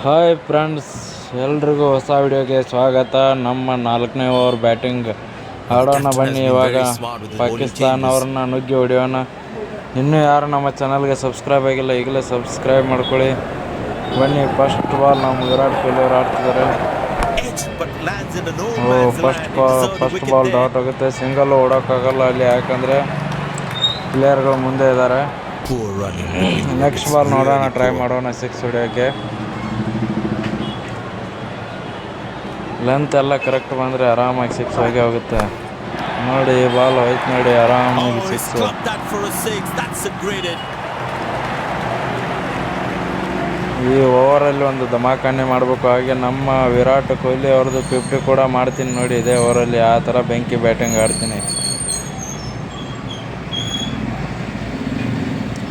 Hi friends, ಎಲ್ರಿಗೂ ಹೊಸ ವಿಡಿಯೋಗೆ ಸ್ವಾಗತ. ನಮ್ಮ 4ನೇ ಓವರ್ ಬ್ಯಾಟಿಂಗ್ ಆಡೋಣ ಬನ್ನಿ. ಇವಾಗ ಪಾಕಿಸ್ತಾನ ಅವ್ರನ್ನ ನುಗ್ಗಿ ಹೊಡೆಯೋಣ. ಇನ್ನೂ ಯಾರು ನಮ್ಮ ಚಾನಲ್ಗೆ ಸಬ್ಸ್ಕ್ರೈಬ್ ಆಗಿಲ್ಲ, ಈಗಲೇ ಸಬ್ಸ್ಕ್ರೈಬ್ ಮಾಡ್ಕೊಳ್ಳಿ ಬನ್ನಿ. ಫಸ್ಟ್ ಬಾಲ್ ನಮ್ಮ ವಿರಾಟ್ ಕೊಹ್ಲಿ ಅವರು ಆಡ್ತಿದ್ದಾರೆ. ಫಸ್ಟ್ ಬಾಲ್ ಡಾಟ್ ಆಗುತ್ತೆ. ಸಿಂಗಲ್ ಹೊಡೋಕ್ಕಾಗಲ್ಲ ಅಲ್ಲಿ, ಯಾಕಂದರೆ ಪ್ಲೇಯರ್ಗಳು ಮುಂದೆ ಇದ್ದಾರೆ. ನೆಕ್ಸ್ಟ್ ಬಾಲ್ ನೋಡೋಣ, ಟ್ರೈ ಮಾಡೋಣ 6 ಹೊಡೆಯೋಕ್ಕೆ. ಲೆಂತ್ ಎಲ್ಲ ಕರೆಕ್ಟ್ ಬಂದರೆ ಆರಾಮಾಗಿ 6 ಹೋಗಿ ಹೋಗುತ್ತೆ. ನೋಡಿ, ಈ ಬಾಲ್ ಹೋಯ್ತು ನೋಡಿ, ಆರಾಮಾಗಿ 6. ಈ ಓವರಲ್ಲಿ ಒಂದು ಧಮಾಕನ್ನೇ ಮಾಡಬೇಕು. ಹಾಗೆ ನಮ್ಮ ವಿರಾಟ್ ಕೊಹ್ಲಿ ಅವ್ರದ್ದು 50 ಕೂಡ ಮಾಡ್ತೀನಿ ನೋಡಿ. ಇದೇ ಓವರಲ್ಲಿ ಆ ಥರ ಬೆಂಕಿ ಬ್ಯಾಟಿಂಗ್ ಆಡ್ತೀನಿ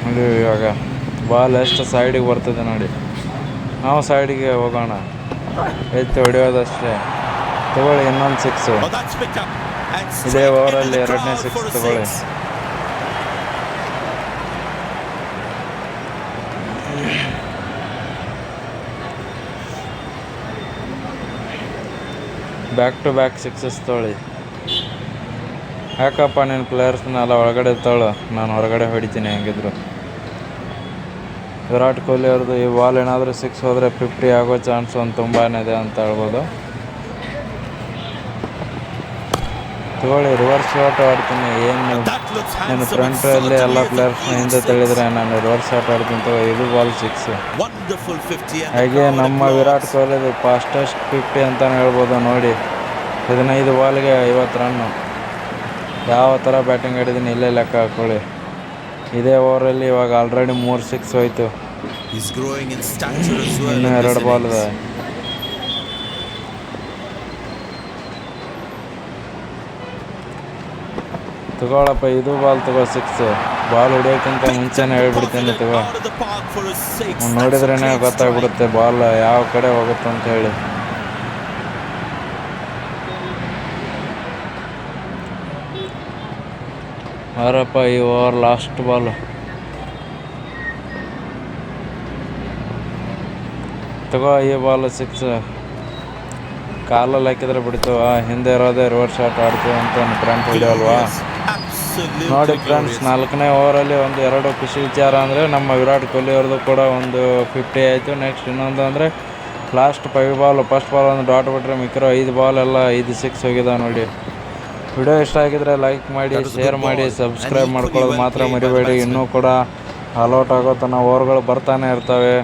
ನೋಡಿ. ಇವಾಗ ಬಾಲ್ ಎಷ್ಟು ಸೈಡಿಗೆ ಬರ್ತದೆ ನೋಡಿ, ನಾವು ಸೈಡಿಗೆ ಹೋಗೋಣ. ಎತ್ತಿ ಹೊಡೆಯೋದಷ್ಟೇ. ತಗೊಳ್ಳಿ, ಇನ್ನೊಂದು 6. ಇದೇ ಓವರಲ್ಲಿ 2ನೇ 6 ತಗೊಳ್ಳಿ. ಬ್ಯಾಕ್ ಟು ಬ್ಯಾಕ್ 6 ತೊಗೊಳ್ಳಿ. ಯಾಕಪ್ಪ ನಿನ್ನ ಪ್ಲೇಯರ್ಸ್ನೆಲ್ಲ ಒಳಗಡೆ ತೊಗೊಳ್ಳು, ನಾನು ಹೊರಗಡೆ ಹೊಡಿತೀನಿ ಹೆಂಗಿದ್ರು. ವಿರಾಟ್ ಕೊಹ್ಲಿ ಅವ್ರದ್ದು ಈ ಬಾಲ್ ಏನಾದರೂ 6 ಹೋದರೆ 50 ಆಗೋ ಚಾನ್ಸ್ ಒಂದು ತುಂಬಾ ಇದೆ ಅಂತ ಹೇಳ್ಬೋದು. ತಗೊಳ್ಳಿ, ರಿವರ್ಸ್ ಶಾಟ್ ಆಡ್ತೀನಿ. ನಾನು ಫ್ರಂಟಲ್ಲಿ ಎಲ್ಲ ಪ್ಲೇಯರ್ಸ್ನ ಹಿಂದೆ ತಳ್ಳಿದ್ರೆ ನಾನು ರಿವರ್ಸ್ ಶಾಟ್ ಆಡ್ತೀನಿ. ಇದು ಬಾಲ್ 6. ಹಾಗೆ ನಮ್ಮ ವಿರಾಟ್ ಕೊಹ್ಲಿದು ಫಾಸ್ಟೆಸ್ಟ್ 50 ಅಂತಲೇ ಹೇಳ್ಬೋದು ನೋಡಿ. 15 ಬಾಲ್ಗೆ 50 ರನ್ನು. ಯಾವ ಥರ ಬ್ಯಾಟಿಂಗ್ ಆಡಿದ್ದೀನಿ ಇಲ್ಲೇ ಲೆಕ್ಕ ಹಾಕ್ಕೊಳ್ಳಿ. ಇದೇ ಓವರಲ್ಲಿ ಇವಾಗ ಆಲ್ರೆಡಿ 3 6 ಹೋಯ್ತು. ಇನ್ನೂ 2 ಬಾಲ್ ಇದೆ. ತಗೊಳಪ್ಪ, ಇದು ಬಾಲ್ ತಗೋ 6. ಬಾಲ್ ಹೊಡಿಯೋಕ್ಕಿಂತ ಮುಂಚೆನೇ ಹೇಳ್ಬಿಡ್ತೀನಿ. ತಗೋ, ನೋಡಿದ್ರೇ ಗೊತ್ತಾಗ್ಬಿಡುತ್ತೆ ಬಾಲ್ ಯಾವ ಕಡೆ ಹೋಗುತ್ತೆ ಅಂತ ಹೇಳಿ. ಅವರಪ್ಪ, ಈ ಓವರ್ ಲಾಸ್ಟ್ ಬಾಲ್. ತಗೋ, ಈ ಬಾಲ್ 6. ಕಾಲಲ್ಲಿ ಹಾಕಿದ್ರೆ ಬಿಡ್ತೀವ, ಹಿಂದೆ ಇರೋದೇ ರಿವರ್ಸ್ ಶಾಟ್ ಆಡ್ತೀವಿ ಅಂತ ಫ್ರಂಟ್ ಹೊಡಿಯೋಲ್ವಾ. ನೋಡಿ ಫ್ರೆಂಡ್ಸ್, 4ನೇ ಓವರಲ್ಲಿ ಒಂದು 2 ಖುಷಿ ವಿಚಾರ ಅಂದರೆ ನಮ್ಮ ವಿರಾಟ್ ಕೊಹ್ಲಿ ಅವ್ರದ್ದು ಕೂಡ ಒಂದು 50 ಆಯಿತು. ನೆಕ್ಸ್ಟ್ ಇನ್ನೊಂದು ಅಂದರೆ ಲಾಸ್ಟ್ 5 ಬಾಲ್, ಫಸ್ಟ್ ಬಾಲ್ ಒಂದು ಡಾಟ್ ಬಿಟ್ಟರೆ ಮಿಕ್ಕಿರೋ 5 ಬಾಲ್ ಎಲ್ಲ 5 6 ಹೋಗಿದಾವೆ ನೋಡಿ. ವಿಡಿಯೋ ಇಷ್ಟ ಆಗಿದ್ರೆ ಲೈಕ್ ಮಾಡಿ, ಶೇರ್ ಮಾಡಿ, ಸಬ್ಸ್ಕ್ರೈಬ್ ಮಾಡ್ಕೊಳ್ಳೋದು ಮಾತ್ರ ಮರಿಬೇಡಿ. ಇನ್ನೂ ಕೂಡ ಆಲ್ಔಟ್ ಆಗೋ ತನಕ ಓವರ್ಗಳು ಬರ್ತಾನೆ ಇರ್ತವೆ.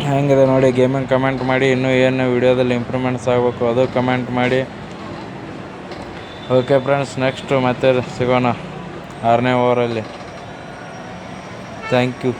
ಹೆಂಗಿದೆ ನೋಡಿ ಗೇಮಿಂಗ್ ಕಮೆಂಟ್ ಮಾಡಿ. ಇನ್ನೂ ಏನು ವಿಡಿಯೋದಲ್ಲಿ ಇಂಪ್ರೂವ್ಮೆಂಟ್ಸ್ ಆಗಬೇಕು ಅದು ಕಮೆಂಟ್ ಮಾಡಿ. ಓಕೆ ಫ್ರೆಂಡ್ಸ್, ನೆಕ್ಸ್ಟು ಮತ್ತೆ ಸಿಗೋಣ 6ನೇ ಓವರಲ್ಲಿ. Thank you.